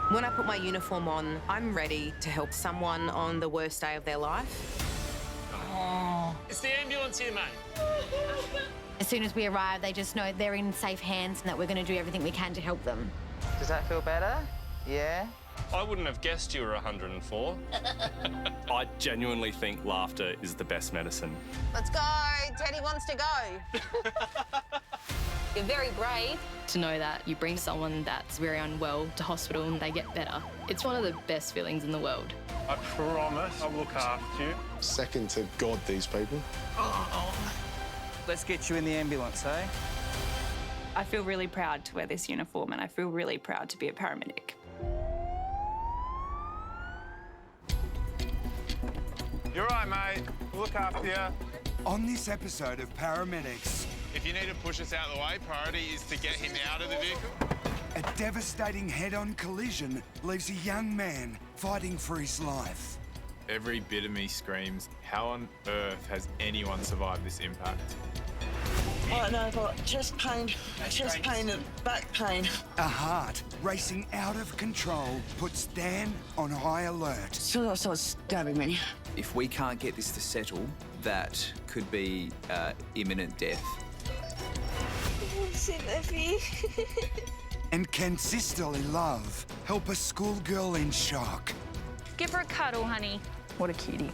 When I put my uniform on, I'm ready to help someone on the worst day of their life. Oh. It's the ambulance here, mate. As soon as we arrive, they just know they're in safe hands and that we're going to do everything we can to help them. Does that feel better? Yeah? I wouldn't have guessed you were 104. I genuinely think laughter is the best medicine. Let's go. Teddy wants to go. You're very brave. To know that you bring someone that's very unwell to hospital and they get better, it's one of the best feelings in the world. I promise I'll look after you. Second to God, these people. Let's get you in the ambulance, eh? I feel really proud to wear this uniform and I feel really proud to be a paramedic. You're right, mate. We'll look after you. On this episode of Paramedics, if you need to push us out of the way, priority is to get him out of the vehicle. A devastating head-on collision leaves a young man fighting for his life. Every bit of me screams, how on earth has anyone survived this impact? Oh, no, I've got chest pain and back pain. A heart racing out of control puts Dan on high alert. So it's stabbing me. If we can't get this to settle, that could be imminent death. And can sisterly love help a schoolgirl in shock? Give her a cuddle, honey. What a cutie.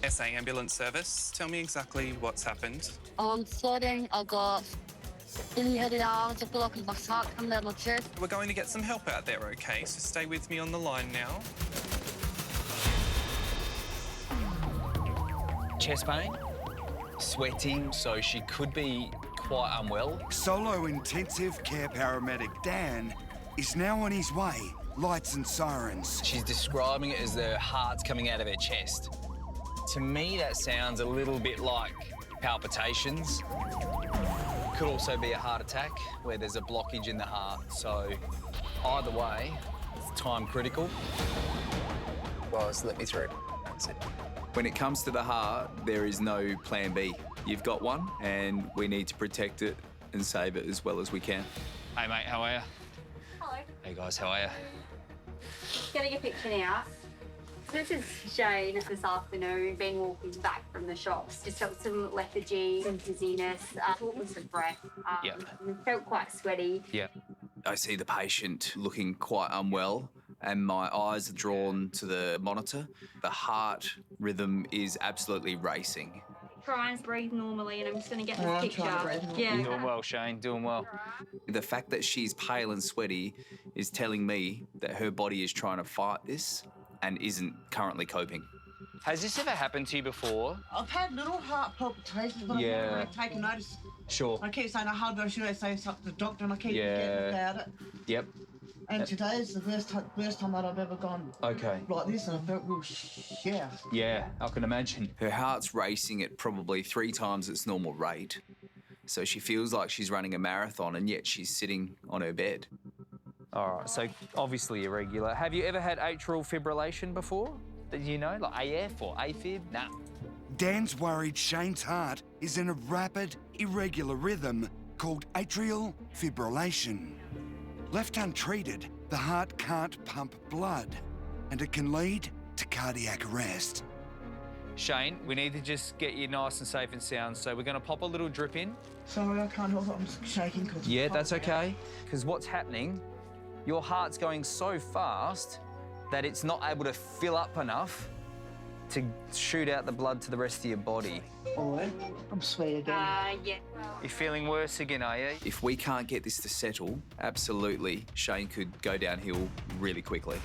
SA Ambulance Service, tell me exactly what's happened. I'm sweating, I got headed arms, I feel like my heart coming out of my chest. We're going to get some help out there, okay? So stay with me on the line now. Chest pain, sweating, so she could be quite unwell. Solo intensive care paramedic Dan is now on his way, lights and sirens. She's describing it as the heart's coming out of her chest. To me, that sounds a little bit like palpitations. Could also be a heart attack where there's a blockage in the heart. So either way, it's time critical. Guys, let me through. That's it. When it comes to the heart, there is no plan B. You've got one, and we need to protect it and save it as well as we can. Hey, mate, how are you? Hello. Hey, guys, how are you? Getting a picture now. This is Shane this afternoon, been walking back from the shops. Just felt some lethargy, some dizziness, shortness of breath. Felt quite sweaty. Yeah. I see the patient looking quite unwell and my eyes are drawn to the monitor. The heart rhythm is absolutely racing. Try and breathe normally, and I'm just going to get this picture. Yeah. Doing well, Shane, doing well. The fact that she's pale and sweaty is telling me that her body is trying to fight this and isn't currently coping. Has this ever happened to you before? I've had little heart palpitations, but I've never really taken notice. Sure. I keep saying, how do I should I say something to the doctor, and I keep forgetting about it. Yep. And today's the first time that I've ever gone like this, and I felt real shit. Yeah, I can imagine. Her heart's racing at probably 3 times its normal rate. So she feels like she's running a marathon, and yet she's sitting on her bed. All right, so obviously irregular. Have you ever had atrial fibrillation before? Did you know, like AF or AFib? Nah. Dan's worried Shane's heart is in a rapid, irregular rhythm called atrial fibrillation. Left untreated, the heart can't pump blood, and it can lead to cardiac arrest. Shane, we need to just get you nice and safe and sound, so we're going to pop a little drip in. Sorry, I can't help it. I'm shaking. Yeah, that's okay. Because what's happening, your heart's going so fast that it's not able to fill up enough to shoot out the blood to the rest of your body. All right. I'm sweaty again. Yeah. You're feeling worse again, are you? If we can't get this to settle, absolutely, Shane could go downhill really quickly.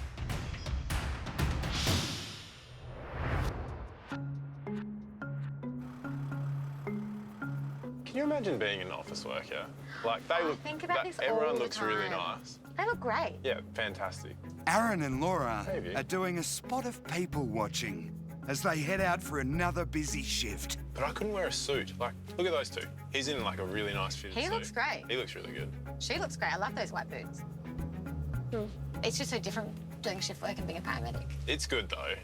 Can you imagine being an office worker? Like, they look... think about this all everyone the looks really time. nice. They look great. Yeah, fantastic. Aaron and Laura Maybe. are doing a spot of people watching as they head out for another busy shift. But I couldn't wear a suit. Like, look at those two. He's in, like, a really nice fitted suit. He looks great. He looks really good. She looks great. I love those white boots. It's just so different doing shift work and being a paramedic. It's good, though.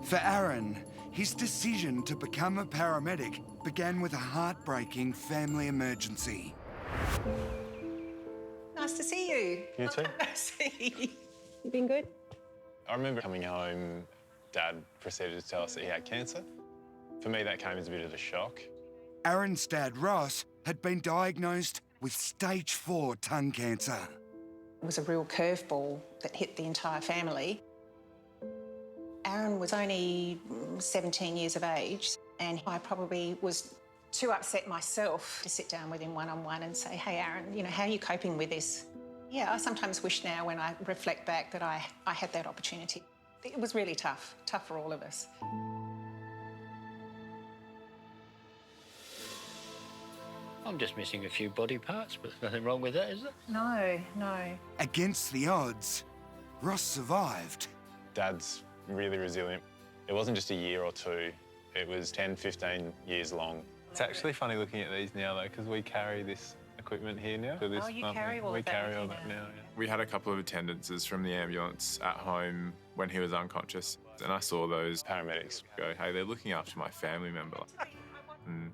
For Aaron, His decision to become a paramedic began with a heartbreaking family emergency. Nice to see you. You too. You been good? I remember coming home, Dad proceeded to tell us that he had cancer. For me, that came as a bit of a shock. Aaron's dad, Ross, had been diagnosed with stage 4 tongue cancer. It was a real curveball that hit the entire family. Aaron was only 17 years of age, and I probably was too upset myself to sit down with him one-on-one and say, hey, Aaron, you know, how are you coping with this? Yeah, I sometimes wish now when I reflect back that I had that opportunity. It was really tough for all of us. I'm just missing a few body parts, but there's nothing wrong with that, is there? No, no. Against the odds, Ross survived. Dad's really resilient. It wasn't just a year or two, it was 10, 15 years long. It's actually funny looking at these now, though, because we carry this equipment here now. So this, you carry all of that? We carry all that now, yeah. We had a couple of attendances from the ambulance at home when he was unconscious, and I saw those Paramedics go, hey, they're looking after my family member. And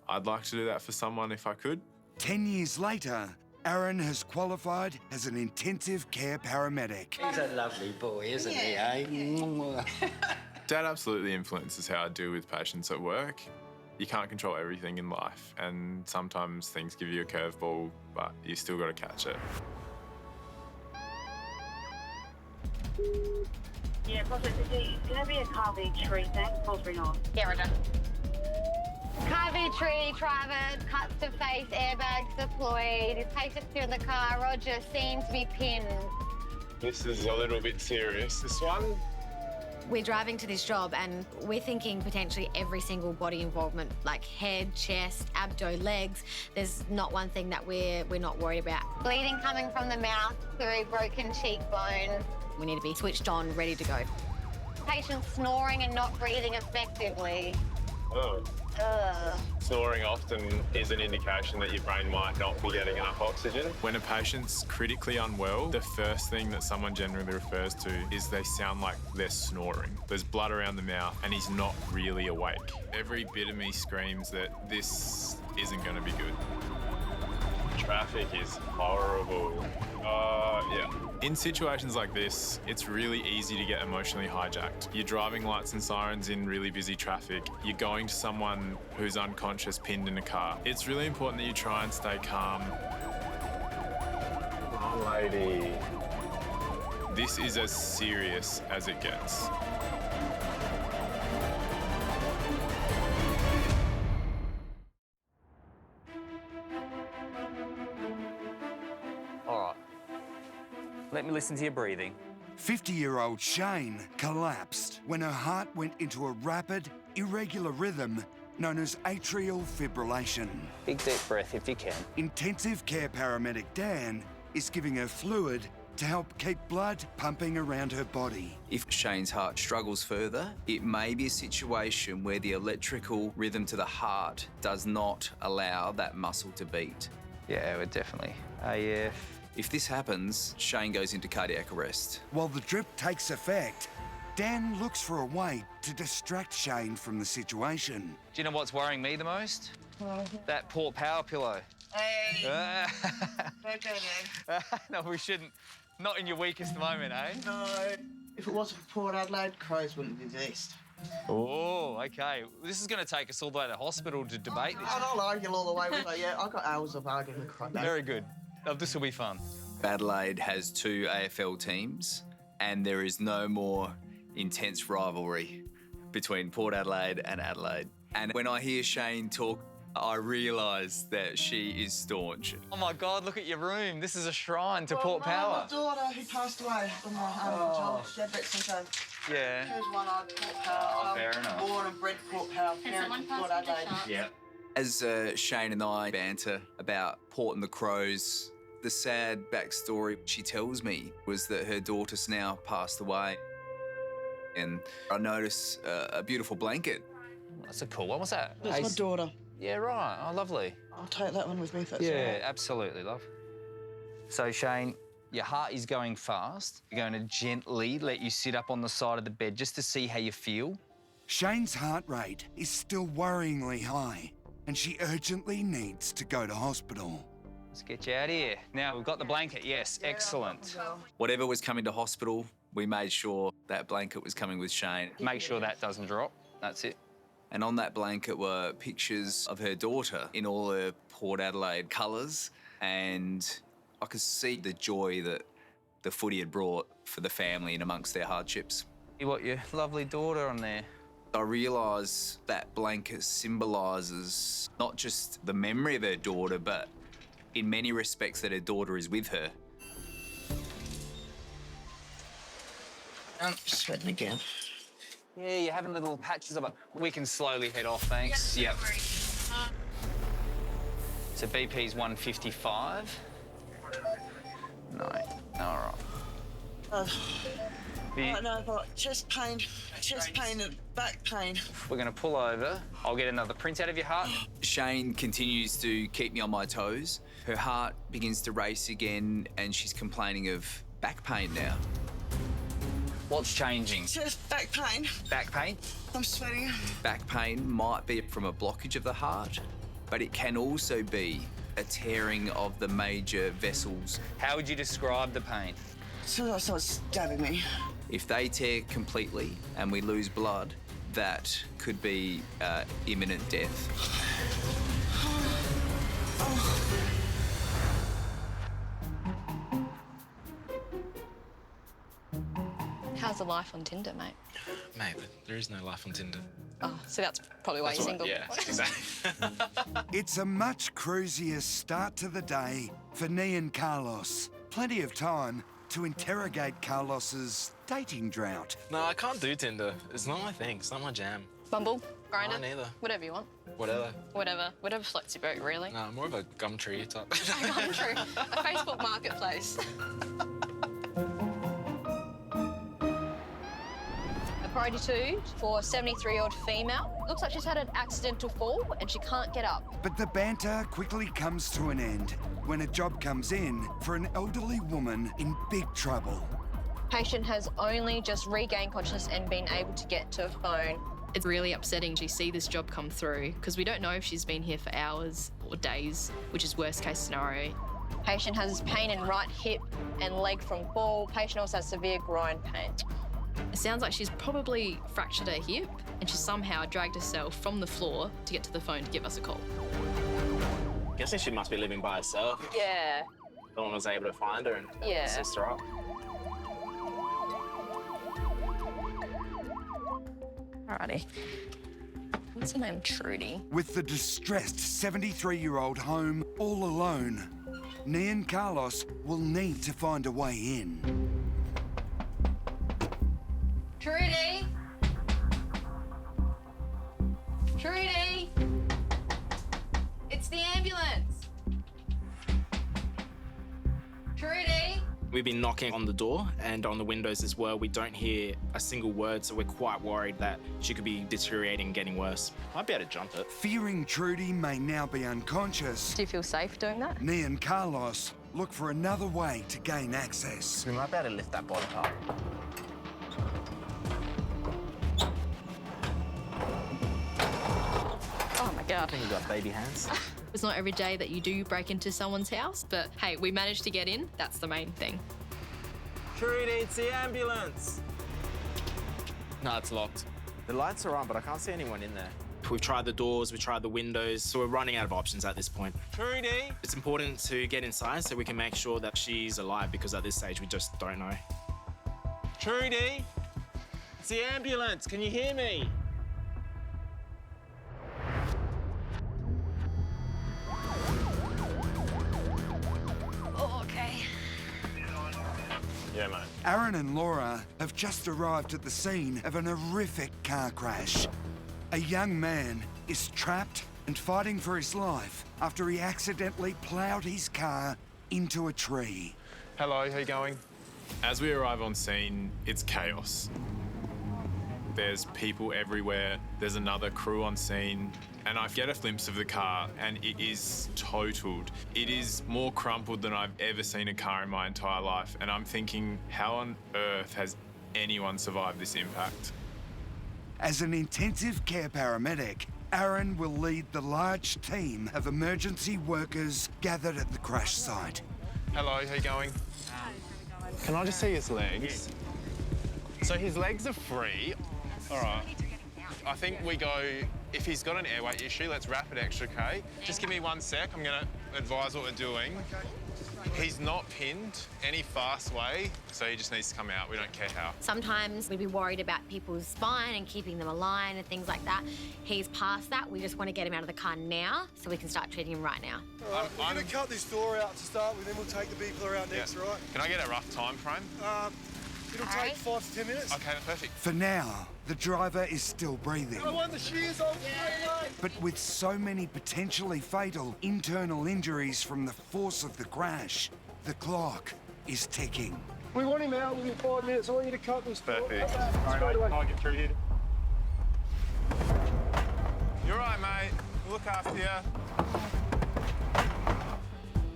I'd like to do that for someone if I could. 10 years later, Aaron has qualified as an intensive care paramedic. He's a lovely boy, isn't he, eh? Dad absolutely influences how I deal with patients at work. You can't control everything in life, and sometimes things give you a curveball, but you still got to catch it. Yeah, possibly. It's going to be a carving tree thing. Pulse ring on. Yeah, Roger. Carvey Trivert, cuts to face, airbags deployed. His patient's still in the car. Roger, seems to be pinned. This is a little bit serious, this one. We're driving to this job and we're thinking potentially every single body involvement, like head, chest, abdo, legs. There's not one thing that we're not worried about. Bleeding coming from the mouth through broken cheekbone. We need to be switched on, ready to go. Patient snoring and not breathing effectively. Oh. Snoring often is an indication that your brain might not be getting enough oxygen. When a patient's critically unwell, the first thing that someone generally refers to is they sound like they're snoring. There's blood around the mouth and he's not really awake. Every bit of me screams that this isn't going to be good. Traffic is horrible. Yeah. In situations like this, it's really easy to get emotionally hijacked. You're driving lights and sirens in really busy traffic. You're going to someone who's unconscious, pinned in a car. It's really important that you try and stay calm. Oh, lady. This is as serious as it gets. All right. Let me listen to your breathing. 50-year-old Shane collapsed when her heart went into a rapid, irregular rhythm known as atrial fibrillation. Big deep breath if you can. Intensive care paramedic Dan is giving her fluid to help keep blood pumping around her body. If Shane's heart struggles further, it may be a situation where the electrical rhythm to the heart does not allow that muscle to beat. Yeah, we're definitely AF. If this happens, Shane goes into cardiac arrest. While the drip takes effect, Dan looks for a way to distract Shane from the situation. Do you know what's worrying me the most? That poor power pillow. Hey. Don't go there. No, we shouldn't. Not in your weakest moment, eh? No. If it wasn't for Port Adelaide, crows wouldn't exist. Oh, OK. This is going to take us all the way to hospital to debate this. I'll argue all the way with her, yeah. I've got hours of arguing with crows. Very good. Oh, this will be fun. Adelaide has 2 AFL teams and there is no more intense rivalry between Port Adelaide and Adelaide. And when I hear Shane talk, I realise that she is staunch. Oh my God, look at your room. This is a shrine to Port Power. My daughter who passed away from my job, she had Brett syndrome. Yeah. She was one-eyed Port Power. Fair enough. Born and bred Port Power. Parents from Port Adelaide. Yeah. As Shane and I banter about Port and the Crows, the sad backstory she tells me was that her daughter's now passed away. And I notice a beautiful blanket. That's a cool one. What's that? That's my daughter. Yeah, right. Oh, lovely. I'll take that one with me if that's Yeah, all right. absolutely, love. So, Shane, your heart is going fast. You're going to gently let you sit up on the side of the bed just to see how you feel. Shane's heart rate is still worryingly high, and she urgently needs to go to hospital. Let's get you out of here. Now, we've got the blanket. Yes, excellent. Whatever was coming to hospital, we made sure that blanket was coming with Shane. Make sure that doesn't drop. That's it. And on that blanket were pictures of her daughter in all her Port Adelaide colours, and I could see the joy that the footy had brought for the family and amongst their hardships. You got your lovely daughter on there. I realised that blanket symbolises not just the memory of her daughter, but in many respects that her daughter is with her. I'm sweating again. Yeah, you're having little patches of it. We can slowly head off, thanks. Yep. So BP's 155. No, all right. Right now I've got chest pain and back pain. We're going to pull over. I'll get another print out of your heart. Shane continues to keep me on my toes. Her heart begins to race again, and she's complaining of back pain now. What's changing? Just back pain. Back pain? I'm sweating. Back pain might be from a blockage of the heart, but it can also be a tearing of the major vessels. How would you describe the pain? Someone's stabbing me. If they tear completely and we lose blood, that could be imminent death. How's the life on Tinder, mate? Mate, there is no life on Tinder. Oh, so that's probably why you're single. Yeah, exactly. It's a much cruisier start to the day for Nii and Carlos. Plenty of time to interrogate Carlos's dating drought. No, I can't do Tinder. It's not my thing. It's not my jam. Bumble, Grindr, Mine either. whatever you want. Whatever. Whatever floats your boat, really. No, more of a Gumtree type. Gumtree, a Facebook marketplace. A priority 2 for a 73-year-old female. Looks like she's had an accidental fall and she can't get up. But the banter quickly comes to an end when a job comes in for an elderly woman in big trouble. Patient has only just regained consciousness and been able to get to a phone. It's really upsetting to see this job come through because we don't know if she's been here for hours or days, which is worst case scenario. Patient has pain in right hip and leg from fall. Patient also has severe groin pain. It sounds like she's probably fractured her hip and she somehow dragged herself from the floor to get to the phone to give us a call. Guessing she must be living by herself. Yeah. No one was able to find her and assist her up. Alrighty. What's her name? Trudy. With the distressed 73-year-old home all alone, Nii and Carlos will need to find a way in. Trudy! Trudy! It's the ambulance! Trudy! We've been knocking on the door and on the windows as well. We don't hear a single word, so we're quite worried that she could be deteriorating and getting worse. Might be able to jump it. Fearing Trudy may now be unconscious, Do you feel safe doing that? Nii and Carlos look for another way to gain access. We might be able to lift that body up. Oh my God. I think you've got baby hands. It's not every day that you do break into someone's house, but hey, we managed to get in. That's the main thing. Trudy, it's the ambulance. No, it's locked. The lights are on, but I can't see anyone in there. We've tried the doors, we've tried the windows, so we're running out of options at this point. Trudy! It's important to get inside so we can make sure that she's alive, because at this stage we just don't know. Trudy! It's the ambulance, can you hear me? Oh, okay. Yeah, mate. Aaron and Laura have just arrived at the scene of an horrific car crash. A young man is trapped and fighting for his life after he accidentally ploughed his car into a tree. Hello, how you going? As we arrive on scene, it's chaos. There's people everywhere. There's another crew on scene. And I get a glimpse of the car and it is totaled. It is more crumpled than I've ever seen a car in my entire life. And I'm thinking, how on earth has anyone survived this impact? As an intensive care paramedic, Aaron will lead the large team of emergency workers gathered at the crash site. Hello, how you going? Can I just see his legs? So his legs are free. All right. I think we go, if he's got an airway issue, let's wrap it extra, okay? Just give me 1 sec. I'm going to advise what we're doing. He's not pinned any fast way, so he just needs to come out. We don't care how. Sometimes we'd be worried about people's spine and keeping them aligned and things like that. He's past that. We just want to get him out of the car now so we can start treating him right now. All right, we're going to cut this door out to start with, then we'll take the people around next, right? Can I get a rough time frame? It'll take 5 to 10 minutes. Okay, perfect. For now, the driver is still breathing. I want the shears off. But with so many potentially fatal internal injuries from the force of the crash, the clock is ticking. We want him out within 5 minutes. I want you to cut this door. Perfect. All right, I'll get through here. You're right, mate. We'll look after you.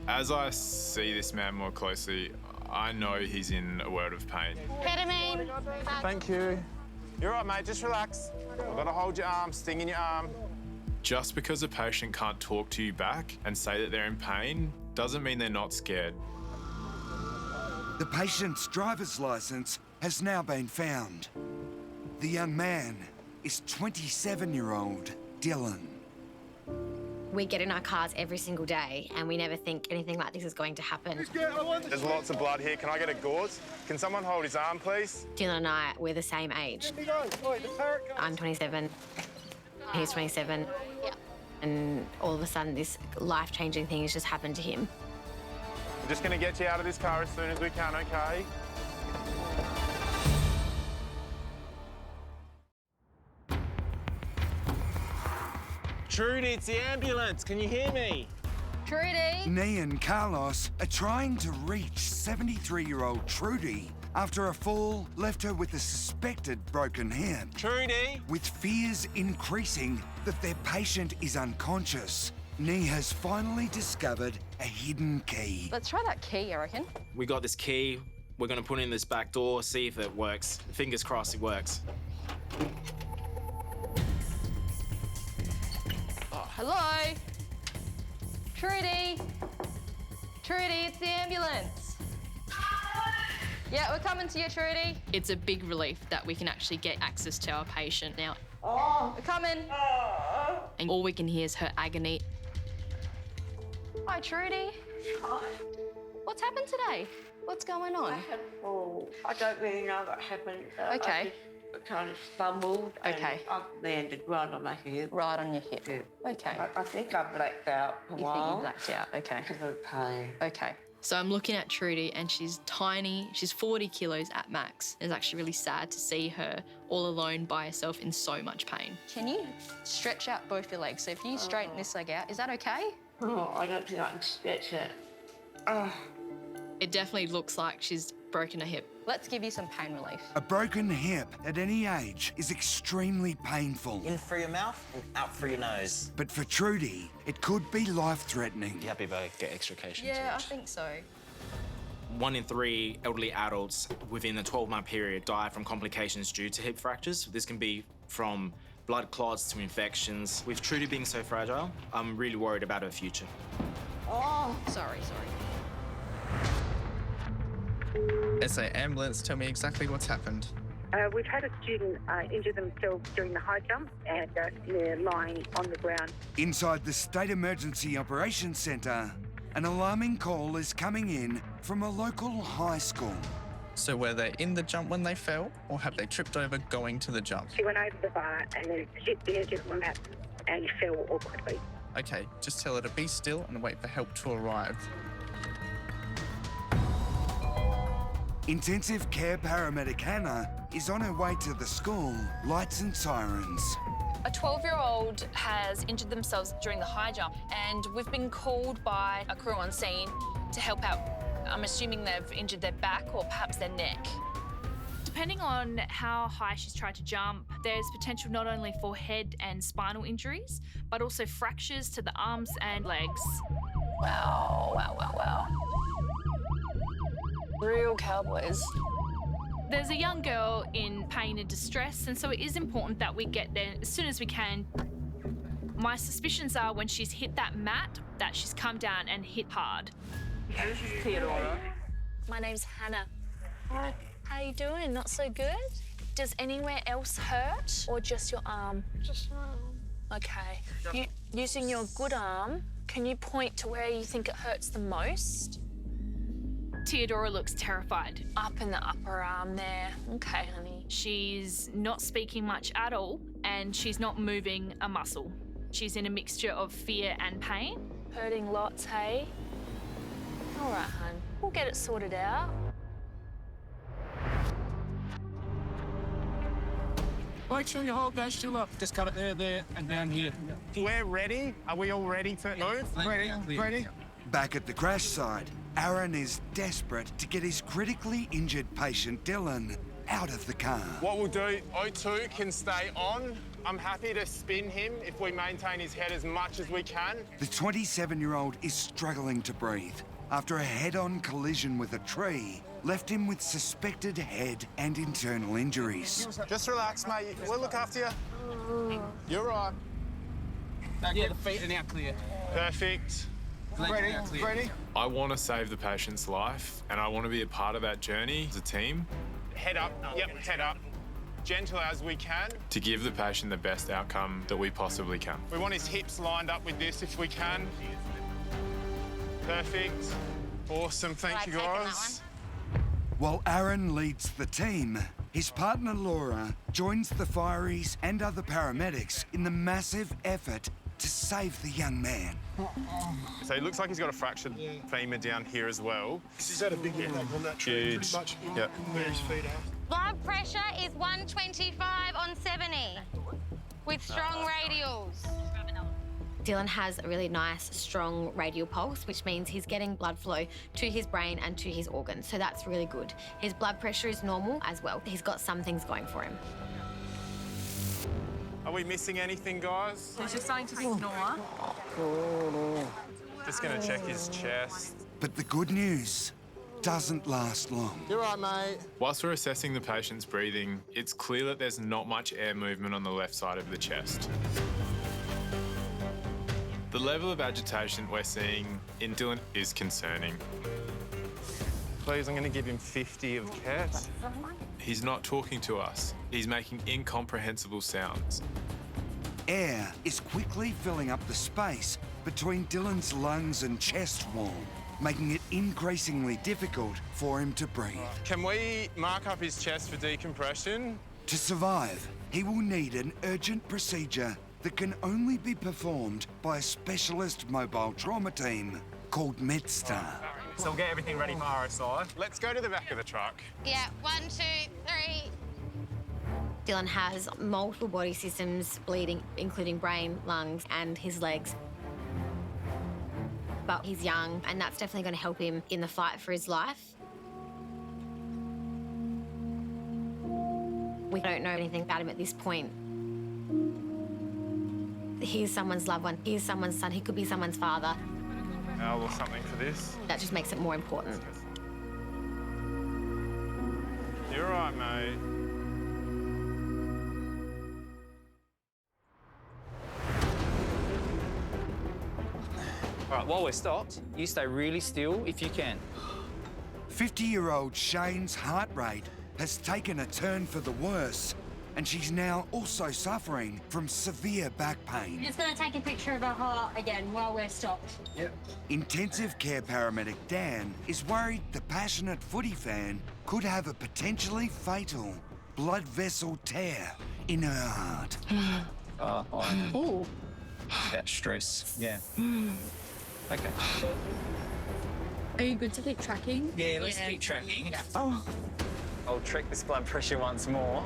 As I see this man more closely, I know he's in a world of pain. Ketamine. Thank you. You're right, mate. Just relax. I've got to hold your arm, sting in your arm. Just because a patient can't talk to you back and say that they're in pain doesn't mean they're not scared. The patient's driver's license has now been found. The young man is 27-year-old Dylan. We get in our cars every single day and we never think anything like this is going to happen. There's lots of blood here. Can I get a gauze? Can someone hold his arm, please? Dylan and I, we're the same age. I'm 27, he's 27. And all of a sudden this life-changing thing has just happened to him. I'm just going to get you out of this car as soon as we can, okay? Trudy, it's the ambulance. Can you hear me? Trudy? Nee and Carlos are trying to reach 73-year-old Trudy after a fall left her with a suspected broken hip. Trudy? With fears increasing that their patient is unconscious, Nee has finally discovered a hidden key. Let's try that key, I reckon. We got this key. We're going to put it in this back door, see if it works. Fingers crossed it works. Oh, hello? Trudy? Trudy, it's the ambulance. Yeah, we're coming to you, Trudy. It's a big relief that we can actually get access to our patient now. Oh, we're coming. And all we can hear is her agony. Hi, Trudy. Hi. What's happened today? What's going on? I had a fall. I don't really know what happened. Okay. I kind of stumbled. Okay. And I landed right on my head. Right on your hip. Yeah. Okay. I think I blacked out for a while. You think you blacked out? Okay. Because of pain. Okay. So I'm looking at Trudy and she's tiny, she's 40 kilos at max. It's actually really sad to see her all alone by herself in so much pain. Can you stretch out both your legs? So if you straighten this leg out, is that okay? Oh, I don't think I can stretch it. It definitely looks like she's broken her hip. Let's give you some pain relief. A broken hip at any age is extremely painful. In through your mouth and out through your nose. But for Trudy, it could be life-threatening. You happy if I get extrication? Yeah, I think so. 1 in 3 elderly adults within a 12-month period die from complications due to hip fractures. This can be from blood clots to infections. With Trudy being so fragile, I'm really worried about her future. Oh, sorry. SA ambulance, tell me exactly what's happened. We've had a student injure themselves during the high jump and they're lying on the ground. Inside the State Emergency Operations Centre, an alarming call is coming in from a local high school. So were they in the jump when they fell, or have they tripped over going to the jump? She went over the bar and then hit the edge of the mat and fell awkwardly. Okay, just tell her to be still and wait for help to arrive. Intensive care paramedic Hannah is on her way to the school, lights and sirens. A 12-year-old has injured themselves during the high jump, and we've been called by a crew on scene to help out. I'm assuming they've injured their back or perhaps their neck. Depending on how high she's tried to jump, there's potential not only for head and spinal injuries, but also fractures to the arms and legs. Wow. Real cowboys. There's a young girl in pain and distress, and so it is important that we get there as soon as we can. My suspicions are when she's hit that mat, that she's come down and hit hard. This is Theodora. My name's Hannah. Hi. How you doing? Not so good? Does anywhere else hurt or just your arm? Just my arm. Okay. Using your good arm, can you point to where you think it hurts the most? Theodora looks terrified. Up in the upper arm there. Okay, honey. She's not speaking much at all, and she's not moving a muscle. She's in a mixture of fear and pain. Hurting lots, hey? All right, hun. We'll get it sorted out. Make sure you hold that still up. Just cut it there, and down here. We're ready. Are we all ready to move? Ready? Back at the crash site, Aaron is desperate to get his critically injured patient Dylan out of the car. What we'll do, O2 can stay on. I'm happy to spin him if we maintain his head as much as we can. The 27-year-old is struggling to breathe after a head-on collision with a tree left him with suspected head and internal injuries. Just relax, mate. We'll look after you. You're right. Now get the feet and out clear. Perfect. Ready? I want to save the patient's life, and I want to be a part of that journey as a team. Head up. Yep, head up. Gentle as we can. To give the patient the best outcome that we possibly can. We want his hips lined up with this if we can. Perfect. Awesome, thank you guys. While Aaron leads the team, his partner Laura joins the fireys and other paramedics in the massive effort to save the young man. So it looks like he's got a fractured femur down here as well. He's had a big impact on that tree. Huge. Pretty much Yep. where his feet are. Blood pressure is 125 on 70 with strong radials. Dylan has a really nice, strong radial pulse, which means he's getting blood flow to his brain and to his organs, so that's really good. His blood pressure is normal as well. He's got some things going for him. Are we missing anything, guys? He's just starting to snore. Just gonna check his chest. But the good news doesn't last long. You're right, mate. Whilst we're assessing the patient's breathing, it's clear that there's not much air movement on the left side of the chest. The level of agitation we're seeing in Dylan is concerning. Please, I'm gonna give him 50 of Cat. He's not talking to us. He's making incomprehensible sounds. Air is quickly filling up the space between Dylan's lungs and chest wall, making it increasingly difficult for him to breathe. Can we mark up his chest for decompression? To survive, he will need an urgent procedure that can only be performed by a specialist mobile trauma team called MedStar. So we'll get everything ready for RSI. Let's go to the back of the truck. Yeah, 1, 2, 3. Dylan has multiple body systems bleeding, including brain, lungs, and his legs. But he's young, and that's definitely going to help him in the fight for his life. We don't know anything about him at this point. He's someone's loved one, he's someone's son, he could be someone's father. Or something for this. That just makes it more important. You're right, mate. All right, while we're stopped, you stay really still if you can. 50-year-old Shane's heart rate has taken a turn for the worse, and she's now also suffering from severe back pain. Just going to take a picture of her heart again while we're stopped. Yep. Intensive care paramedic Dan is worried the passionate footy fan could have a potentially fatal blood vessel tear in her heart. Oh. That stress. Yeah. Okay. Are you good to keep tracking? Yeah, let's keep tracking. Oh. I'll check this blood pressure once more.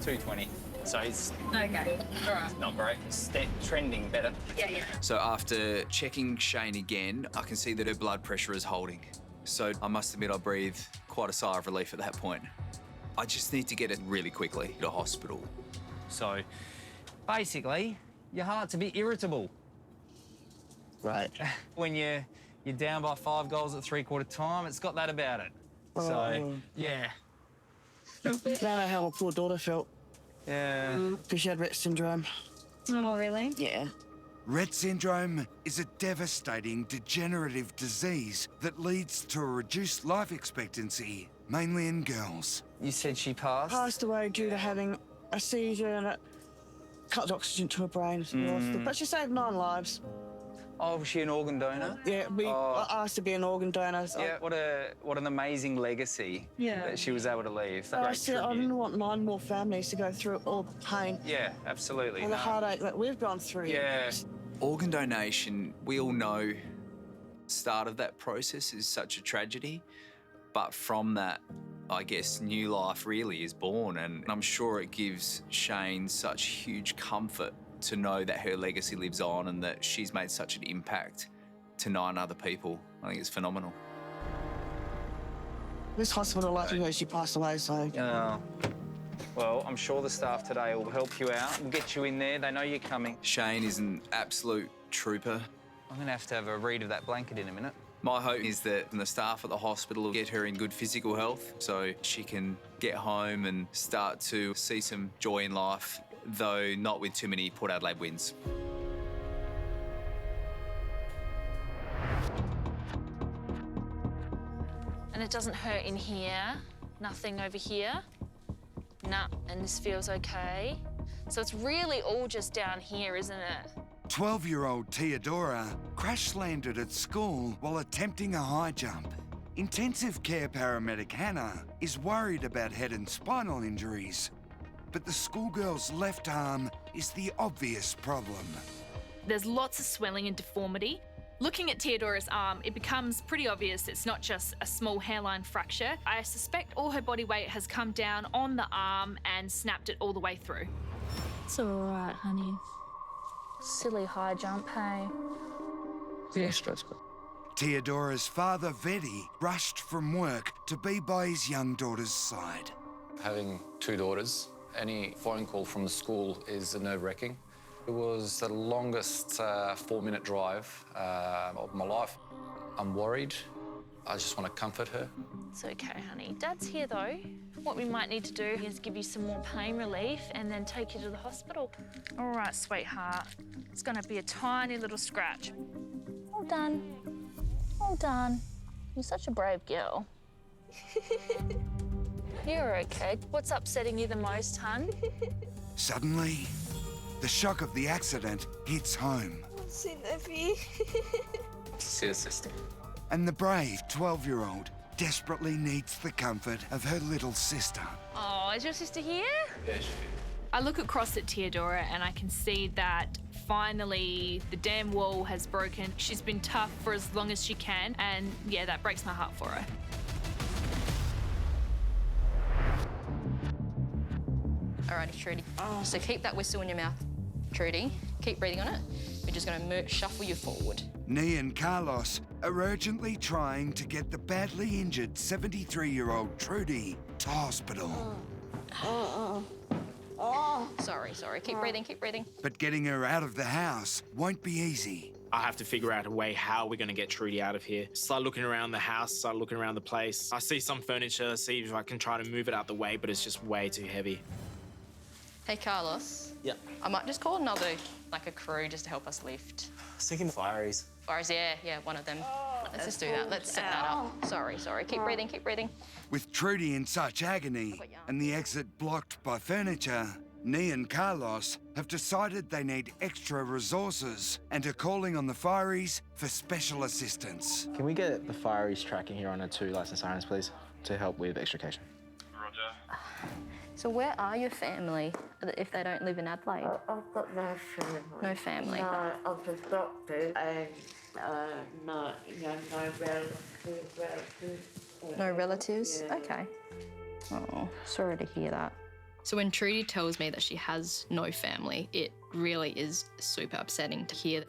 220. So it's Okay, all right. not great. It's trending better. Yeah. So after checking Shane again, I can see that her blood pressure is holding. So I must admit I breathe quite a sigh of relief at that point. I just need to get it really quickly to hospital. So basically, your heart's a bit irritable. Right. When you You're down by 5 goals at three-quarter time. It's got that about it. So, yeah. I don't know how my poor daughter felt. Yeah. Because she had Rett syndrome. Oh, really? Yeah. Rett syndrome is a devastating degenerative disease that leads to a reduced life expectancy, mainly in girls. You said she passed? Passed away due to having a seizure and it cut the oxygen to her brain. But she saved 9 lives. Oh, was she an organ donor? Yeah, I asked to be an organ donor. So Yeah, what an amazing legacy that she was able to leave. I said I didn't want 9 more families to go through all the pain. Yeah, absolutely. And the heartache that we've gone through. Yeah. Organ donation, we all know the start of that process is such a tragedy, but from that, I guess, new life really is born, and I'm sure it gives Shane such huge comfort to know that her legacy lives on and that she's made such an impact to 9 other people. I think it's phenomenal. This hospital, like you, she passed away, so... Well, I'm sure the staff today will help you out. We'll get you in there. They know you're coming. Shane is an absolute trooper. I'm going to have a read of that blanket in a minute. My hope is that the staff at the hospital will get her in good physical health so she can get home and start to see some joy in life, though not with too many Port Adelaide wins. And it doesn't hurt in here. Nothing over here. Nah, and this feels okay. So it's really all just down here, isn't it? 12-year-old Theodora crash-landed at school while attempting a high jump. Intensive care paramedic Hannah is worried about head and spinal injuries, but the schoolgirl's left arm is the obvious problem. There's lots of swelling and deformity. Looking at Theodora's arm, it becomes pretty obvious it's not just a small hairline fracture. I suspect all her body weight has come down on the arm and snapped it all the way through. It's all right, honey. Silly high jump, hey? Yes, that's good. Theodora's father, Vetti, rushed from work to be by his young daughter's side. Having 2 daughters, any phone call from the school is nerve-wracking. It was the longest 4-minute drive of my life. I'm worried. I just want to comfort her. It's okay, honey. Dad's here, though. What we might need to do is give you some more pain relief and then take you to the hospital. All right, sweetheart. It's going to be a tiny little scratch. Well done. Well done. You're such a brave girl. You're okay. What's upsetting you the most, hun? Suddenly, the shock of the accident hits home. See, Nephew. See your sister. And the brave 12-year-old desperately needs the comfort of her little sister. Oh, is your sister here? Yeah, she I look across at Theodora and I can see that finally the damn wall has broken. She's been tough for as long as she can, and yeah, that breaks my heart for her. Alrighty, Trudy. So keep that whistle in your mouth, Trudy. Keep breathing on it. We're just going to shuffle you forward. Nee and Carlos are urgently trying to get the badly injured 73-year-old Trudy to hospital. Sorry. Keep breathing, keep breathing. But getting her out of the house won't be easy. I have to figure out a way how we're going to get Trudy out of here. Start looking around the house, start looking around the place. I see some furniture, see if I can try to move it out the way, but it's just way too heavy. Hey, Carlos. Yeah. I might just call another, like a crew, just to help us lift. I was thinking fireys. Fireys, yeah, one of them. Let's just do that. Let's set that up. Sorry. Keep breathing. With Trudy in such agony and the exit blocked by furniture, Nee and Carlos have decided they need extra resources and are calling on the fireys for special assistance. Can we get the fireys tracking here on our 2 licensed sirens, please, to help with extrication? Roger. So where are your family if they don't live in Adelaide? I've got no family. No family? No, I've just doctors and no relatives. No relatives? Yeah. Okay. Oh, sorry to hear that. So when Trudy tells me that she has no family, it really is super upsetting to hear.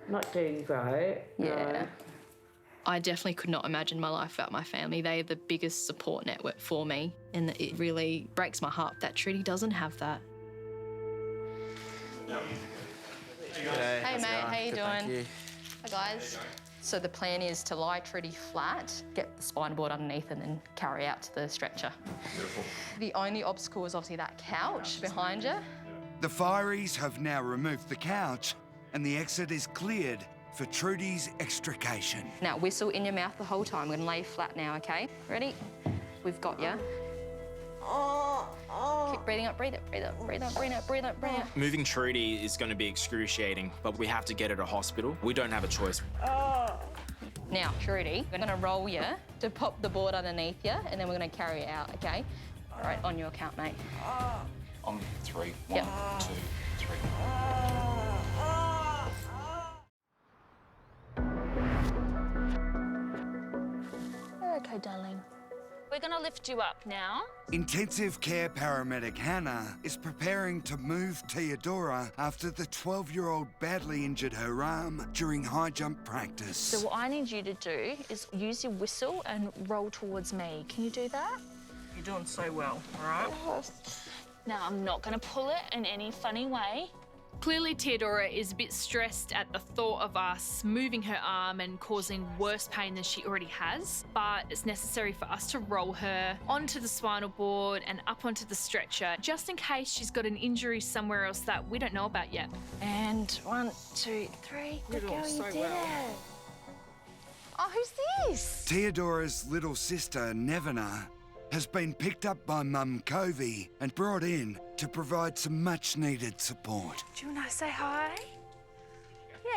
Not doing great. Yeah. No. I definitely could not imagine my life without my family. They are the biggest support network for me, and it really breaks my heart that Trudy doesn't have that. Hey, mate, how you doing? Thank you. Hi, guys. So the plan is to lie Trudy flat, get the spinal board underneath and then carry out to the stretcher. Beautiful. The only obstacle is obviously that couch behind you. The fireys have now removed the couch and the exit is cleared for Trudy's extrication. Now whistle in your mouth the whole time. We're gonna lay you flat now, okay? Ready? We've got you. Keep breathing up, breathe up, breathe up, breathe up, breathe up, breathe up, breathe up. Moving Trudy is going to be excruciating, but we have to get her to hospital. We don't have a choice. Now, Trudy, we're gonna roll you to pop the board underneath you and then we're gonna carry you out, okay? All right, on your count, mate. On 3. Yep. 1, 2, 3. You're okay, darling. We're gonna lift you up now. Intensive care paramedic Hannah is preparing to move Theodora after the 12-year-old badly injured her arm during high jump practice. So what I need you to do is use your whistle and roll towards me. Can you do that? You're doing so well, all right? Now, I'm not gonna pull it in any funny way. Clearly, Theodora is a bit stressed at the thought of us moving her arm and causing worse pain than she already has, but it's necessary for us to roll her onto the spinal board and up onto the stretcher, just in case she's got an injury somewhere else that we don't know about yet. And 1, 2, 3. You're doing so well. Oh, who's this? Theodora's little sister, Nevena, has been picked up by Mum Covey and brought in to provide some much-needed support. Do you want to say hi?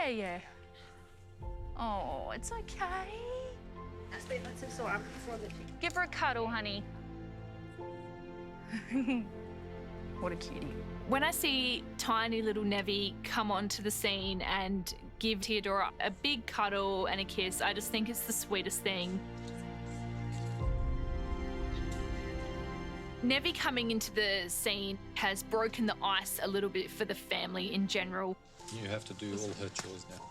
Yeah. Oh, it's okay. Give her a cuddle, honey. What a cutie. When I see tiny little Nevi come onto the scene and give Theodora a big cuddle and a kiss, I just think it's the sweetest thing. Nevi coming into the scene has broken the ice a little bit for the family in general. You have to do all her chores now.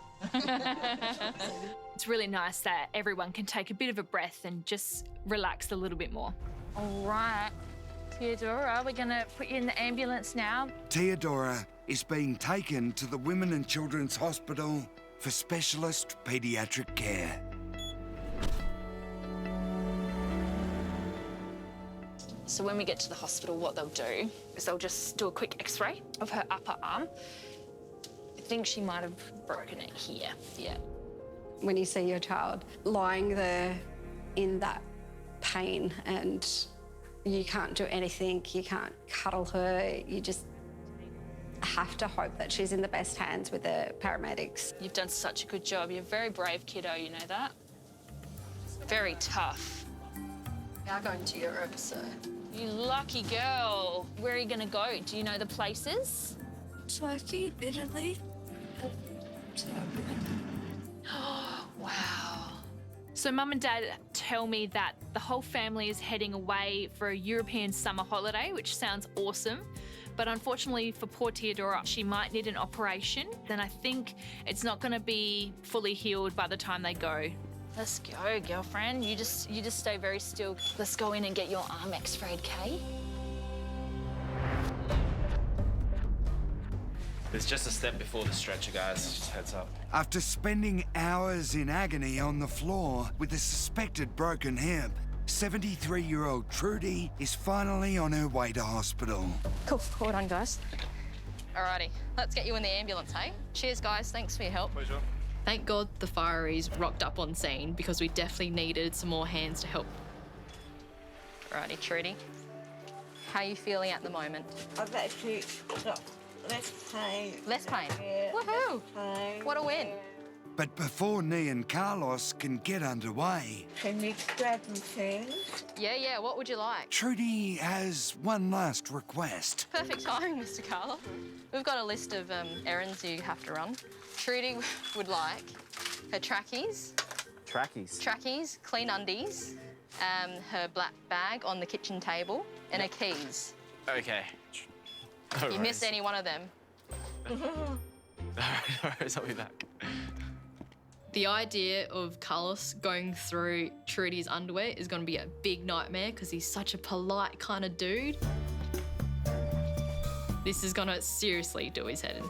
It's really nice that everyone can take a bit of a breath and just relax a little bit more. All right, Theodora, we're gonna put you in the ambulance now. Theodora is being taken to the Women and Children's Hospital for specialist paediatric care. So when we get to the hospital, what they'll do is they'll just do a quick x-ray of her upper arm. I think she might have broken it here, yeah. When you see your child lying there in that pain and you can't do anything, you can't cuddle her, you just have to hope that she's in the best hands with the paramedics. You've done such a good job. You're a very brave kiddo, you know that? Very tough. We are going to Europe, so... You lucky girl. Where are you going to go? Do you know the places? Turkey, Italy. Wow. So Mum and Dad tell me that the whole family is heading away for a European summer holiday, which sounds awesome. But unfortunately for poor Theodora, she might need an operation. Then I think it's not going to be fully healed by the time they go. Let's go, girlfriend. You just stay very still. Let's go in and get your arm x-rayed, okay? There's just a step before the stretcher, guys. Just heads up. After spending hours in agony on the floor with a suspected broken hip, 73-year-old Trudy is finally on her way to hospital. Cool, well done, guys. Alrighty, let's get you in the ambulance, hey? Cheers, guys, thanks for your help. Pleasure. Thank God the fireys rocked up on scene because we definitely needed some more hands to help. Alrighty, Trudy. How are you feeling at the moment? I've actually got less pain. Less pain? Yeah. Woohoo! Pain. What a win. But before Nee and Carlos can get underway, Can you grab me things? Yeah, what would you like? Trudy has one last request. Perfect timing, Mr. Carlo. We've got a list of errands you have to run. Trudy would like her trackies. Trackies, clean undies, her black bag on the kitchen table, and her keys. Okay. If you miss any one of them. No worries, I'll be back. The idea of Carlos going through Trudy's underwear is going to be a big nightmare because he's such a polite kind of dude. This is going to seriously do his head in.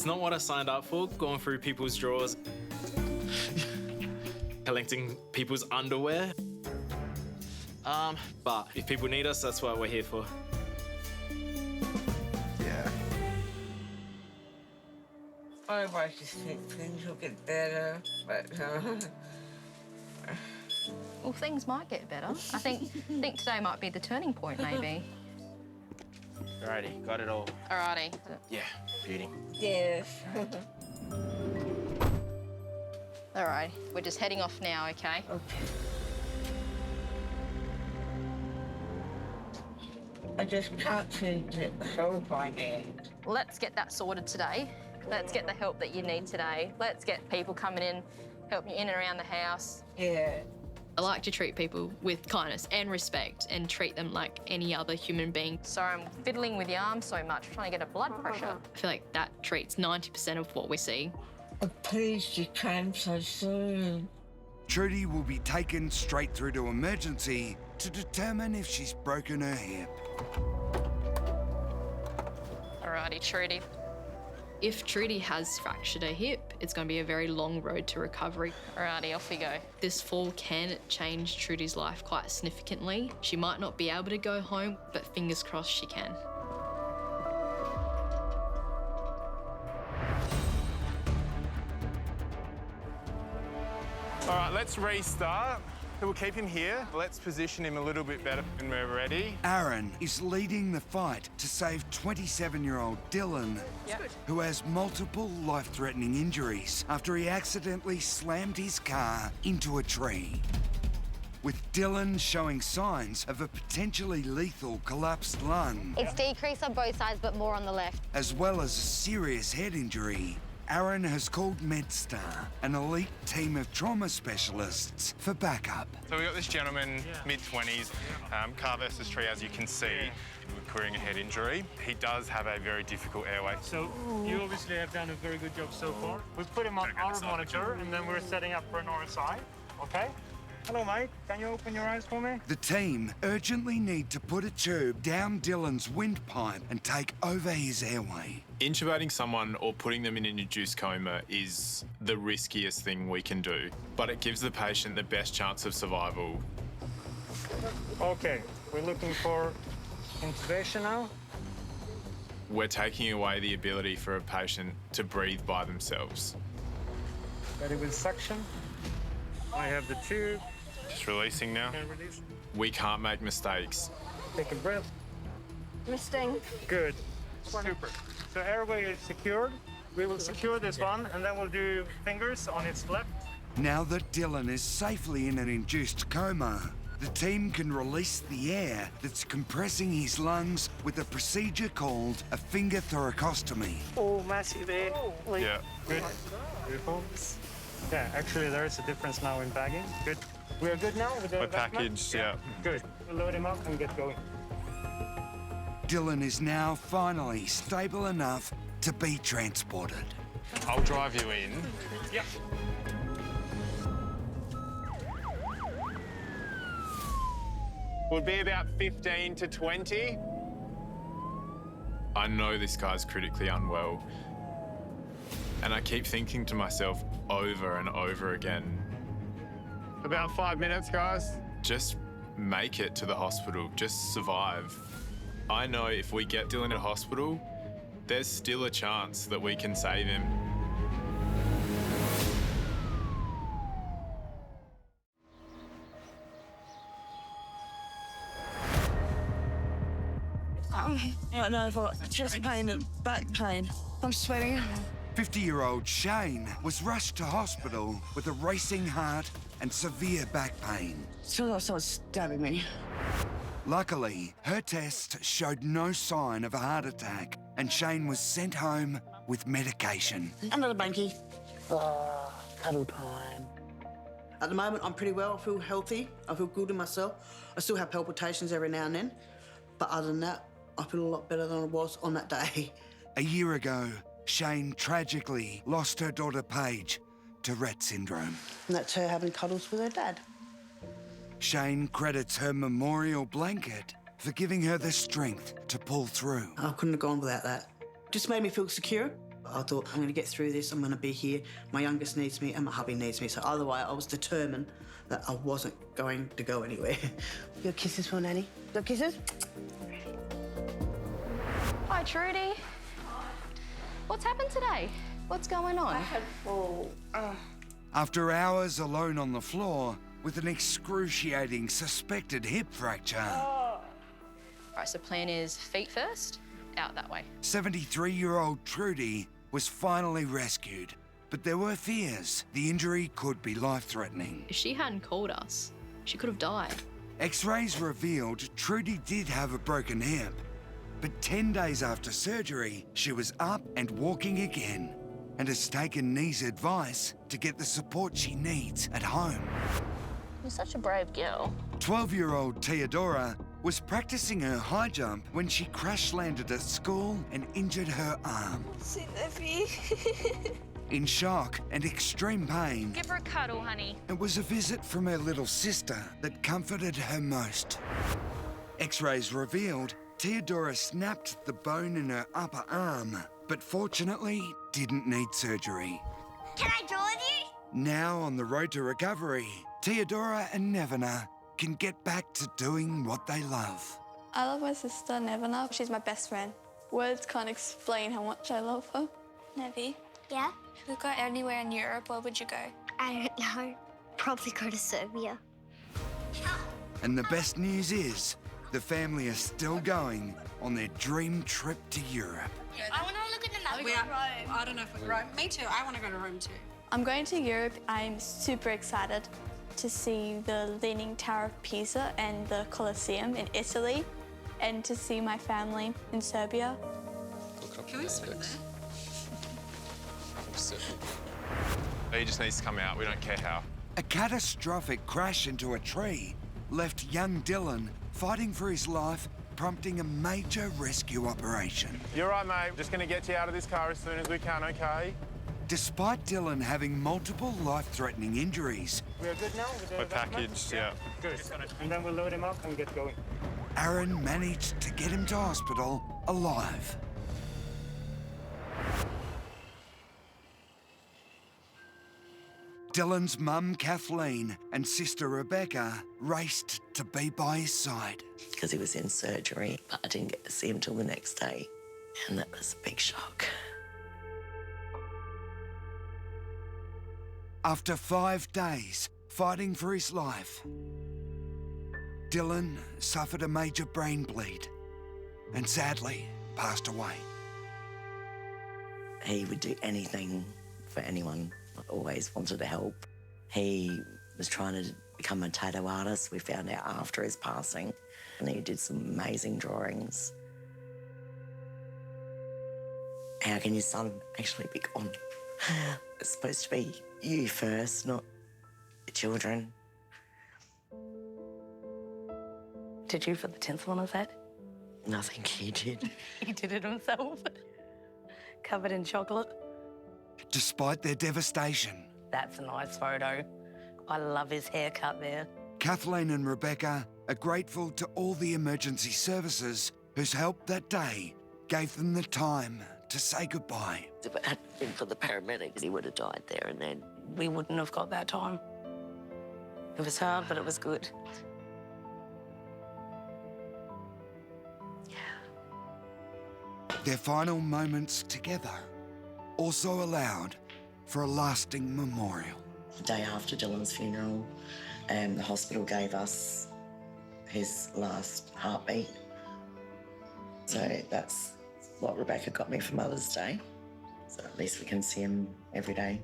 It's not what I signed up for, going through people's drawers, collecting people's underwear. But if people need us, that's what we're here for. Yeah. I like to think things will get better, but Well, things might get better. I think today might be the turning point, maybe. Alrighty, got it all. Alrighty. Yeah, beauty. yes. All right, we're just heading off now, okay? I just can't seem to hold my hand. Let's get that sorted today. Let's get the help that you need today. Let's get people coming in, helping you in and around the house. Yeah. I like to treat people with kindness and respect and treat them like any other human being. Sorry, I'm fiddling with your arm so much, trying to get a blood pressure. I feel like that treats 90% of what we see. I'm pleased you came so soon. Trudy will be taken straight through to emergency to determine if she's broken her hip. Alrighty, Trudy. If Trudy has fractured her hip, it's going to be a very long road to recovery. Alrighty, off we go. This fall can change Trudy's life quite significantly. She might not be able to go home, but fingers crossed she can. All right, let's restart. We'll keep him here. Let's position him a little bit better when we're ready. Aaron is leading the fight to save 27-year-old Dylan, who has multiple life-threatening injuries after he accidentally slammed his car into a tree. With Dylan showing signs of a potentially lethal collapsed lung, It's decreased on both sides, but more on the left. as well as a serious head injury, Aaron has called MedStar, an elite team of trauma specialists, for backup. So we've got this gentleman, mid-20s, car versus tree, as you can see, recurring a head injury. He does have a very difficult airway. So you obviously have done a very good job so far. We put him on our monitor, and then we're setting up for an RSI, okay? Hello, mate. Can you open your eyes for me? The team urgently need to put a tube down Dylan's windpipe and take over his airway. Intubating someone or putting them in an induced coma is the riskiest thing we can do, but it gives the patient the best chance of survival. Okay, we're looking for intubation now. We're taking away the ability for a patient to breathe by themselves. Ready with suction. I have the tube. Just releasing now. Can release. We can't make mistakes. Take a breath. Misting. Good. Super. So airway is secured. We will secure this one, and then we'll do fingers on its left. Now that Dylan is safely in an induced coma, the team can release the air that's compressing his lungs with a procedure called a finger thoracostomy. Oh, massive air. Yeah. Good. Beautiful. Yeah, actually there is a difference now in bagging. Good. We are good now with the We're vac mat? packaged, yeah. Good. We'll load him up and get going. Dylan is now finally stable enough to be transported. I'll drive you in. Yep. Would be about 15 to 20. I know this guy's critically unwell, and I keep thinking to myself over and over again, About 5 minutes, guys. just make it to the hospital, just survive. I know if we get Dylan to hospital, there's still a chance that we can save him. I know I've got chest pain and back pain. I'm sweating. 50-year-old Shane was rushed to hospital with a racing heart and severe back pain. Still got someone stabbing me. Luckily, her test showed no sign of a heart attack, and Shane was sent home with medication. Under the banky. Cuddle time. At the moment, I'm pretty well. I feel healthy. I feel good in myself. I still have palpitations every now and then. But other than that, I feel a lot better than I was on that day. A year ago, Shane tragically lost her daughter Paige to Rett syndrome. And that's her having cuddles with her dad. Shane credits her memorial blanket for giving her the strength to pull through. I couldn't have gone without that. Just made me feel secure. I thought, I'm going to get through this, I'm going to be here. My youngest needs me and my hubby needs me. So either way, I was determined that I wasn't going to go anywhere. You got kisses for Nanny? Got kisses? Hi, Trudy. What's happened today? What's going on? I had fall. After hours alone on the floor with an excruciating suspected hip fracture, All right, so plan is feet first, out that way. 73-year-old Trudy was finally rescued, but there were fears the injury could be life-threatening. If she hadn't called us, she could have died. X-rays revealed Trudy did have a broken hip, but 10 days after surgery, she was up and walking again and has taken Nee's advice to get the support she needs at home. You're such a brave girl. 12-year-old Theodora was practicing her high jump when she crash-landed at school and injured her arm. In shock and extreme pain, Give her a cuddle, honey. it was a visit from her little sister that comforted her most. X-rays revealed Theodora snapped the bone in her upper arm, but fortunately didn't need surgery. Can I draw with you? Now on the road to recovery, Theodora and Nevena can get back to doing what they love. I love my sister, Nevena. She's my best friend. Words can't explain how much I love her. Nevi? Yeah? If you go anywhere in Europe, where would you go? I don't know. Probably go to Serbia. And the best news is, the family is still going on their dream trip to Europe. I want to look at the map. I don't know if we're Rome. Me too. I want to go to Rome too. I'm going to Europe. I'm super excited to see the Leaning Tower of Pisa and the Colosseum in Italy, and to see my family in Serbia. Can we swim there? He just needs to come out. We don't care how. A catastrophic crash into a tree left young Dylan fighting for his life, prompting a major rescue operation. You're right, mate. Just going to get you out of this car as soon as we can, OK? Despite Dylan having multiple life-threatening injuries, We're good now? We're packaged, yeah. Good. And then we'll load him up and get going. Aaron managed to get him to hospital alive. Dylan's mum, Kathleen, and sister, Rebecca, raced to be by his side. Because he was in surgery, but I didn't get to see him till the next day. And that was a big shock. After 5 days fighting for his life, Dylan suffered a major brain bleed and sadly passed away. He would do anything for anyone. Always wanted to help. He was trying to become a tattoo artist. We found out after his passing, and he did some amazing drawings. How can your son actually be gone? It's supposed to be you first, not the children. Did you put the tinsel on his head? I think he did. He did it himself. Covered in chocolate. Despite their devastation, That's a nice photo. I love his haircut there. Kathleen and Rebecca are grateful to all the emergency services whose help that day gave them the time to say goodbye. If it hadn't been for the paramedics, he would have died there and then. We wouldn't have got that time. It was hard, but it was good. Their final moments together also allowed for a lasting memorial. The day after Dylan's funeral, the hospital gave us his last heartbeat. So that's what Rebecca got me for Mother's Day. So at least we can see him every day.